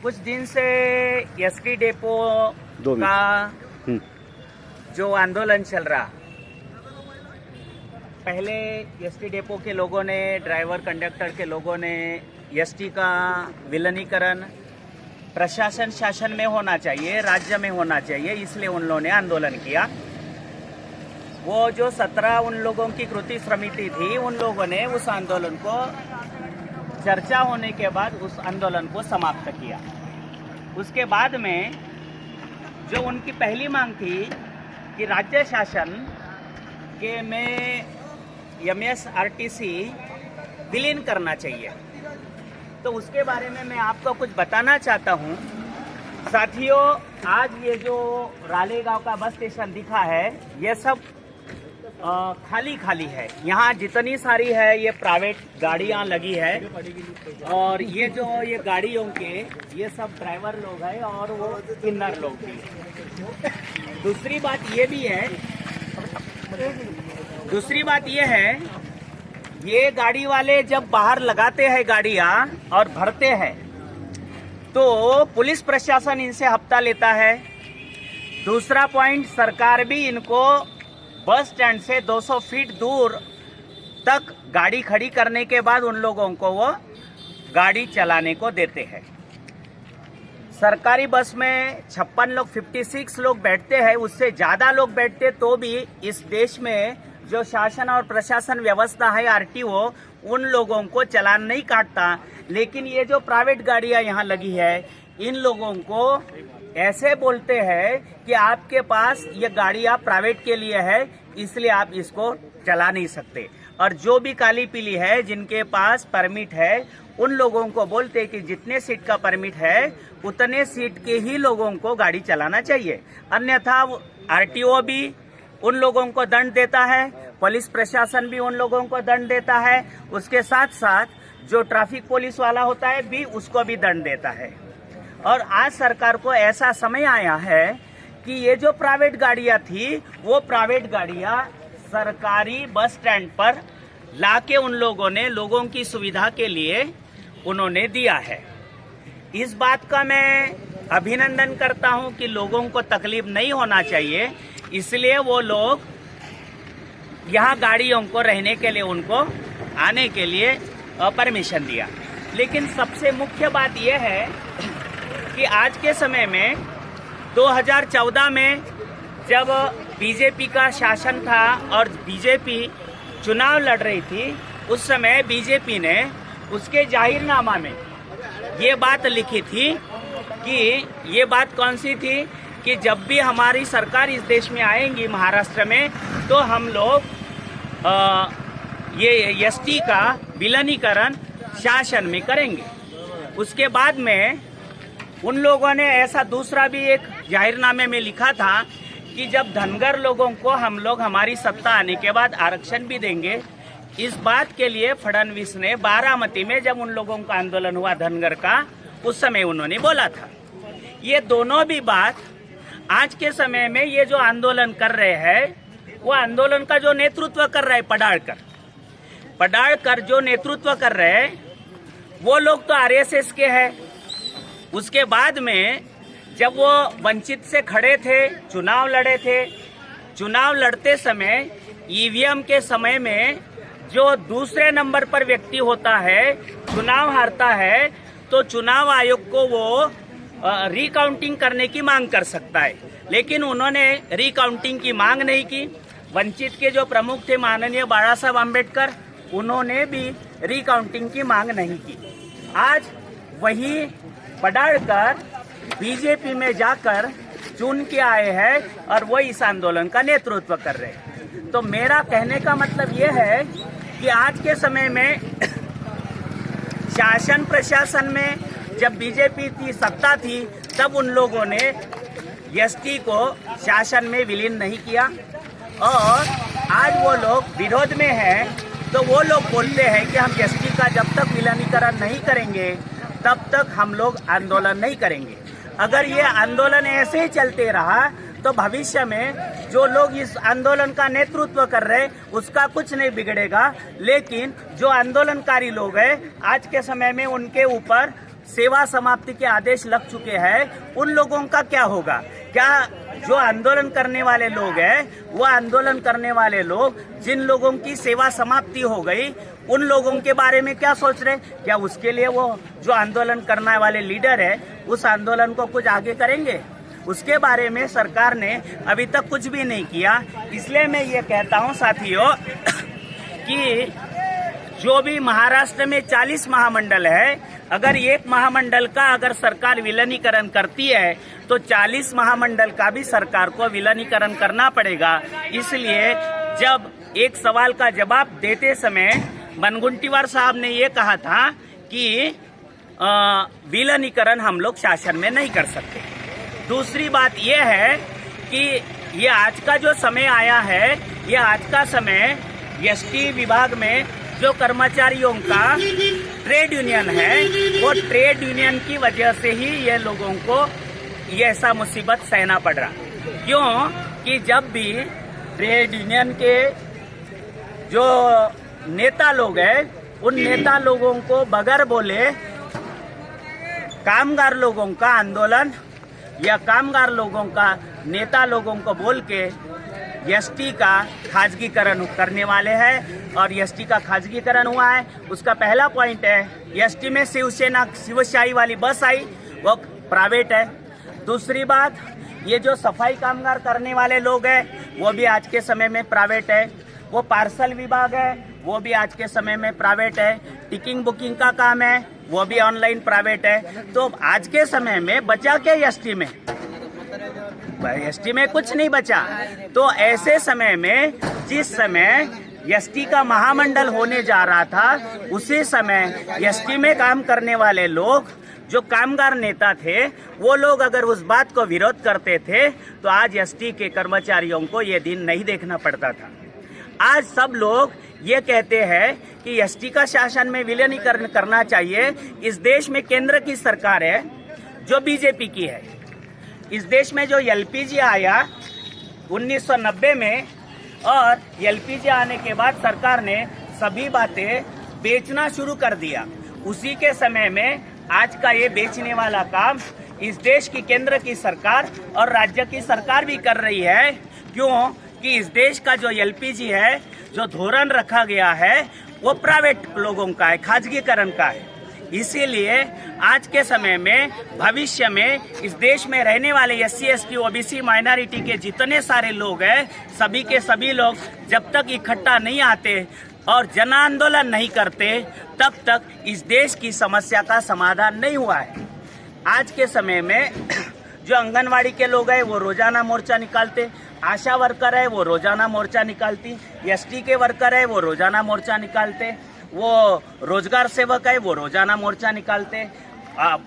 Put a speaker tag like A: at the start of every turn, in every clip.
A: कुछ दिन से एसटी डेपो का जो आंदोलन चल रहा, पहले एसटी डेपो के लोगों ने, ड्राइवर कंडक्टर के लोगों ने एसटी का विलीनीकरण प्रशासन शासन में होना चाहिए, राज्य में होना चाहिए, इसलिए उन लोगों ने आंदोलन किया। वो जो 17 उन लोगों की कृति समिति थी, उन लोगों ने उस आंदोलन को चर्चा होने के बाद उस आंदोलन को समाप्त किया। उसके बाद में जो उनकी पहली मांग थी कि राज्य शासन के में एमएसआरटीसी विलीन करना चाहिए, तो उसके बारे में मैं आपको कुछ बताना चाहता हूँ। साथियों, आज ये जो रालेगांव का बस स्टेशन दिखा है, ये सब खाली खाली है। यहाँ जितनी सारी है ये प्राइवेट गाड़ियाँ लगी है, और ये जो ये गाड़ियों के ये सब ड्राइवर लोग हैं और वो किन्नर लोग भी। दूसरी बात ये है, ये गाड़ी वाले जब बाहर लगाते हैं गाड़ियाँ और भरते हैं, तो पुलिस प्रशासन इनसे हफ्ता लेता है। दूसरा पॉइंट, सरकार भी इनको बस स्टैंड से 200 फीट दूर तक गाड़ी खड़ी करने के बाद उन लोगों को वो गाड़ी चलाने को देते हैं। सरकारी बस में 56 लोग, 56 लोग बैठते हैं, उससे ज़्यादा लोग बैठते तो भी इस देश में जो शासन और प्रशासन व्यवस्था है, आरटीओ, उन लोगों को चालान नहीं काटता। लेकिन ये जो प्राइवेट गाड़ियाँ यहाँ लगी है, इन लोगों को ऐसे बोलते हैं कि आपके पास ये गाड़ियाँ प्राइवेट के लिए है, इसलिए आप इसको चला नहीं सकते। और जो भी काली पीली है, जिनके पास परमिट है, उन लोगों को बोलते हैं कि जितने सीट का परमिट है उतने सीट के ही लोगों को गाड़ी चलाना चाहिए, अन्यथा आरटीओ भी उन लोगों को दंड देता है, पुलिस प्रशासन भी उन लोगों को दंड देता है, उसके साथ साथ जो ट्रैफिक पुलिस वाला होता है भी उसको भी दंड देता है। और आज सरकार को ऐसा समय आया है कि ये जो प्राइवेट गाड़ियाँ थी, वो प्राइवेट गाड़ियाँ सरकारी बस स्टैंड पर लाके उन लोगों ने लोगों की सुविधा के लिए उन्होंने दिया है। इस बात का मैं अभिनंदन करता हूं कि लोगों को तकलीफ नहीं होना चाहिए, इसलिए वो लोग यहाँ गाड़ियों को रहने के लिए, उनको आने के लिए परमिशन दिया। लेकिन सबसे मुख्य बात यह है कि आज के समय में 2014 में जब बीजेपी का शासन था और बीजेपी चुनाव लड़ रही थी, उस समय बीजेपी ने उसके जाहिरनामा में ये बात लिखी थी कि ये बात कौन सी थी कि जब भी हमारी सरकार इस देश में आएंगी महाराष्ट्र में, तो हम लोग ये एसटी का विलीनीकरण शासन में करेंगे। उसके बाद में उन लोगों ने ऐसा दूसरा भी एक जाहिरनामे में लिखा था कि जब धनगर लोगों को हम लोग हमारी सत्ता आने के बाद आरक्षण भी देंगे। इस बात के लिए फडणवीस ने बारामती में जब उन लोगों का आंदोलन हुआ धनगर का, उस समय उन्होंने बोला था। ये दोनों भी बात आज के समय में ये जो आंदोलन कर रहे हैं, वो आंदोलन का जो नेतृत्व कर रहे हैं पडाड़कर जो नेतृत्व कर रहे हैं, वो लोग तो आरएसएस के हैं। उसके बाद में जब वो वंचित से खड़े थे, चुनाव लड़े थे, चुनाव लड़ते समय ईवीएम के समय में जो दूसरे नंबर पर व्यक्ति होता है, चुनाव हारता है, तो चुनाव आयोग को वो रिकाउंटिंग करने की मांग कर सकता है। लेकिन उन्होंने रिकाउंटिंग की मांग नहीं की। वंचित के जो प्रमुख थे माननीय बाला साहब आम्बेडकर, उन्होंने भी रिकाउंटिंग की मांग नहीं की। आज वही पडाड़कर बीजेपी में जाकर चुन के आए हैं और वो इस आंदोलन का नेतृत्व कर रहे हैं। तो मेरा कहने का मतलब ये है कि आज के समय में शासन प्रशासन में जब बीजेपी की सत्ता थी, तब उन लोगों ने एसटी को शासन में विलीन नहीं किया, और आज वो लोग विरोध में हैं, तो वो लोग बोलते हैं कि हम एसटी का जब तक विलीनीकरण नहीं करेंगे तब तक हम लोग आंदोलन नहीं करेंगे। अगर ये आंदोलन ऐसे ही चलते रहा तो भविष्य में जो लोग इस आंदोलन का नेतृत्व कर रहे हैं उसका कुछ नहीं बिगड़ेगा, लेकिन जो आंदोलनकारी लोग हैं आज के समय में उनके ऊपर सेवा समाप्ति के आदेश लग चुके हैं, उन लोगों का क्या होगा? क्या जो आंदोलन करने वाले लोग हैं, वो आंदोलन करने वाले लोग जिन लोगों की सेवा समाप्ति हो गई, उन लोगों के बारे में क्या सोच रहे? क्या उसके लिए वो जो आंदोलन करने वाले लीडर है उस आंदोलन को कुछ आगे करेंगे? उसके बारे में सरकार ने अभी तक कुछ भी नहीं किया। इसलिए मैं ये कहता हूँ साथियों कि जो भी महाराष्ट्र में 40 महामंडल है, अगर एक महामंडल का अगर सरकार विलीनीकरण करती है तो 40 महामंडल का भी सरकार को विलीनीकरण करना पड़ेगा। इसलिए जब एक सवाल का जवाब देते समय बनगुंटीवार साहब ने ये कहा था कि विलीनीकरण हम लोग शासन में नहीं कर सकते। दूसरी बात यह है कि ये आज का जो समय आया है, ये आज का समय एसटी विभाग में जो कर्मचारियों का ट्रेड यूनियन है, वो ट्रेड यूनियन की वजह से ही ये लोगों को ये ऐसा मुसीबत सहना पड़ रहा। क्यों कि जब भी ट्रेड यूनियन के जो नेता लोग हैं, उन नेता लोगों को बगैर बोले कामगार लोगों का आंदोलन या कामगार लोगों का नेता लोगों को बोल के एसटी का खाजगीकरण करने वाले हैं और एसटी का खाजगीकरण हुआ है। उसका पहला पॉइंट है, एसटी में शिवशाही वाली बस आई, वो प्राइवेट है। दूसरी बात, ये जो सफाई कामगार करने वाले लोग हैं वो भी आज के समय में प्राइवेट है। वो पार्सल विभाग है, वो भी आज के समय में प्राइवेट है। टिकटिंग बुकिंग का काम है, वो भी ऑनलाइन प्राइवेट है। तो आज के समय में बचा क्या एसटी में? एसटी में कुछ नहीं बचा। तो ऐसे समय में जिस समय एसटी का महामंडल होने जा रहा था, उसी समय एसटी में काम करने वाले लोग जो कामगार नेता थे, वो लोग अगर उस बात को विरोध करते थे तो आज एसटी के कर्मचारियों को ये दिन नहीं देखना पड़ता था। आज सब लोग ये कहते हैं कि एसटी का शासन में विलीनीकरण करना चाहिए। इस देश में केंद्र की सरकार है जो बीजेपी की है। इस देश में जो एलपीजी आया 1990 में, और एलपीजी आने के बाद सरकार ने सभी बातें बेचना शुरू कर दिया। उसी के समय में आज का ये बेचने वाला काम इस देश की केंद्र की सरकार और राज्य की सरकार भी कर रही है। क्यों कि इस देश का जो एलपीजी है, जो धोरण रखा गया है, वो प्राइवेट लोगों का है, खाजगीकरण का है। इसीलिए आज के समय में भविष्य में इस देश में रहने वाले एससी एसटी ओबीसी माइनॉरिटी के जितने सारे लोग हैं, सभी के सभी लोग जब तक इकट्ठा नहीं आते और जन आंदोलन नहीं करते, तब तक इस देश की समस्या का समाधान नहीं हुआ है। आज के समय में जो आंगनवाड़ी के लोग हैं वो रोजाना मोर्चा निकालते, आशा वर्कर है वो रोजाना मोर्चा निकालती, एसटी के वर्कर है वो रोजाना मोर्चा निकालते, वो रोजगार सेवक है वो रोजाना मोर्चा निकालते,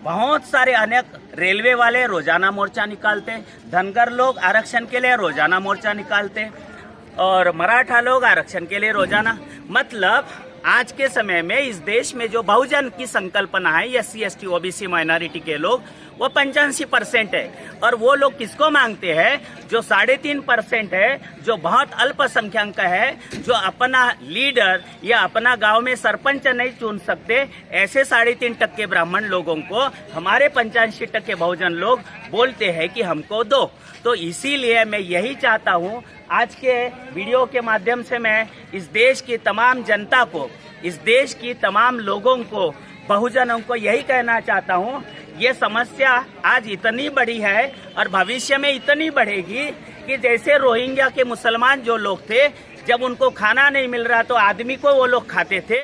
A: बहुत सारे अनेक रेलवे वाले रोजाना मोर्चा निकालते, धनगर लोग आरक्षण के लिए रोजाना मोर्चा निकालते, और मराठा लोग आरक्षण के लिए रोजाना। मतलब आज के समय में इस देश में जो बहुजन की संकल्पना है, एससी एसटी ओबीसी माइनॉरिटी के लोग, वो 85% है। और वो लोग किसको मांगते हैं? जो 3.5% है, जो बहुत अल्पसंख्यक है, जो अपना लीडर या अपना गांव में सरपंच नहीं चुन सकते, ऐसे 3.5% ब्राह्मण लोगों को हमारे 85% बहुजन लोग बोलते हैं कि हमको दो। तो इसीलिए मैं यही चाहता हूँ, आज के वीडियो के माध्यम से मैं इस देश की तमाम जनता को, इस देश की तमाम लोगों को, बहुजनों को यही कहना चाहता हूँ, ये समस्या आज इतनी बड़ी है और भविष्य में इतनी बढ़ेगी कि जैसे रोहिंग्या के मुसलमान जो लोग थे, जब उनको खाना नहीं मिल रहा तो आदमी को वो लोग खाते थे।